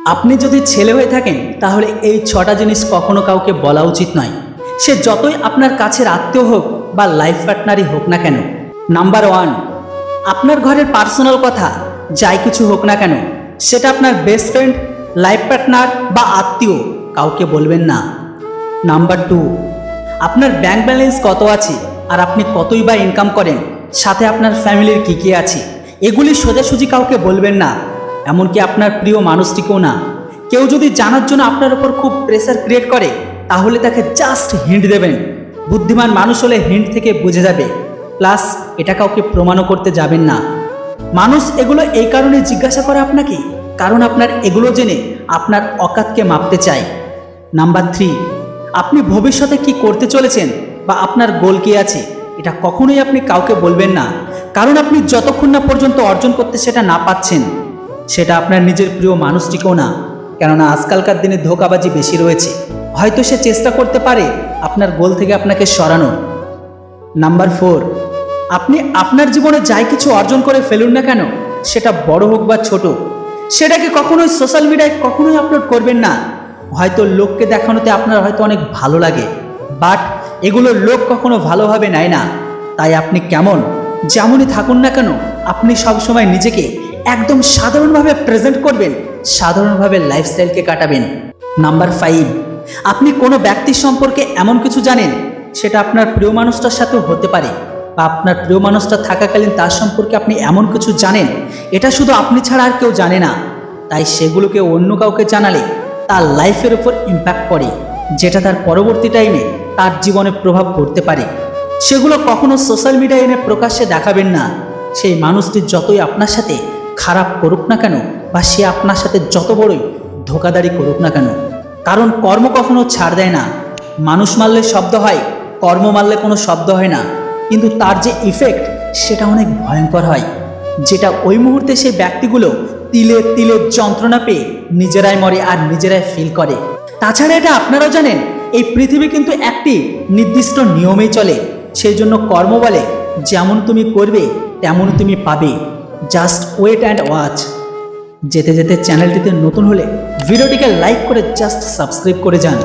আপনি যদি ছেলে হয়ে থাকেন তাহলে এই 6টা জিনিস কখনো কাউকে বলা উচিত নয়, সে যতই আপনার কাছের আত্মীয় হোক বা লাইফ পার্টনারই হোক না কেন। নাম্বার 1, আপনার ঘরের পার্সোনাল কথা যাই কিছু হোক না কেন সেটা আপনার বেস্ট ফ্রেন্ড, লাইফ পার্টনার বা আত্মীয় কাউকে বলবেন না। নাম্বার 2, আপনার ব্যাংক ব্যালেন্স কত আছে আর আপনি কতই বা ইনকাম করেন, সাথে আপনার ফ্যামিলির কী আছে, এগুলি সোজাসুজি কাউকে বলবেন না, এমনকি আপনার প্রিয় মানুষটিকেও না। কেউ যদি জানার জন্য আপনার উপর খুব প্রেসার ক্রিয়েট করে তাহলে তাকে জাস্ট হিন্ট দেবেন। বুদ্ধিমান মানুষ হলে হিন্ট থেকে বুঝে যাবে, প্লাস এটা কাউকে প্রমাণও করতে যাবেন না। মানুষ এগুলো এই কারণে জিজ্ঞাসা করে আপনাকে, কারণ আপনার এগুলো জেনে আপনার অকাতকে মাপতে চায়। নাম্বার 3, আপনি ভবিষ্যতে কি করতে চলেছেন বা আপনার গোল কি আছে এটা কখনোই আপনি কাউকে বলবেন না, কারণ আপনি যতক্ষণ না পর্যন্ত অর্জন করতে সেটা না পাচ্ছেন, সেটা আপনার নিজের প্রিয় মানুষটিকেও না। কেননা আজকালকার দিনে ধোঁকাবাজি বেশি রয়েছে, হয়তো সে চেষ্টা করতে পারে আপনার গোল থেকে আপনাকে সরানোর। নাম্বার 4, আপনি আপনার জীবনে যাই কিছু অর্জন করে ফেলুন না কেন, সেটা বড় হোক বা ছোট, সেটাকে কখনোই সোশ্যাল মিডিয়ায় কখনোই আপলোড করবেন না। হয়তো লোককে দেখানোতে আপনার হয়তো অনেক ভালো লাগে, বাট এগুলো লোক কখনো ভালোভাবে নেয় না। তাই আপনি কেমন যেমনই থাকুন না কেন, আপনি সবসময় নিজেকে একদম সাধারণভাবে প্রেজেন্ট করবেন, সাধারণভাবে লাইফস্টাইলকে কাটাবেন। নাম্বার 5, আপনি কোনো ব্যক্তির সম্পর্কে এমন কিছু জানেন সেটা আপনার প্রিয় মানুষটার সাথেও হতে পারে, বা আপনার প্রিয় মানুষটা থাকাকালীন তার সম্পর্কে আপনি এমন কিছু জানেন এটা শুধু আপনি ছাড়া আর কেউ জানে না। তাই সেগুলোকে অন্য কাউকে জানালে তার লাইফের উপর ইম্প্যাক্ট পড়ে, যেটা তার পরবর্তী টাইমে তার জীবনে প্রভাব পড়তে পারে। সেগুলো কখনো সোশ্যাল মিডিয়ায় এনে প্রকাশ্যে দেখাবেন না। সেই মানুষটি যতই আপনার সাথে খারাপ করুক না কেন, বা সে আপনার সাথে যত বড়ই ধোঁকাদারি করুক না কেন, কারণ কর্ম কখনো ছাড় দেয় না। মানুষ মারলে শব্দ হয়, কর্ম মারলে কোনো শব্দ হয় না, কিন্তু তার যে ইফেক্ট সেটা অনেক ভয়ঙ্কর হয়, যেটা ওই মুহূর্তে সেই ব্যক্তিগুলো তিলে তিলে যন্ত্রণা পেয়ে নিজেরাই মরে আর নিজেরাই ফিল করে। তাছাড়া এটা আপনারাও জানেন, এই পৃথিবী কিন্তু একটি নির্দিষ্ট নিয়মেই চলে। সেই জন্য কর্ম বলে যেমন তুমি করবে তেমন তুমি পাবে, জাস্ট ওয়েট অ্যান্ড ওয়াচ। যেতে যেতে চ্যানেলটিতে নতুন হলে ভিডিওটিকে লাইক করে জাস্ট সাবস্ক্রাইব করে যান।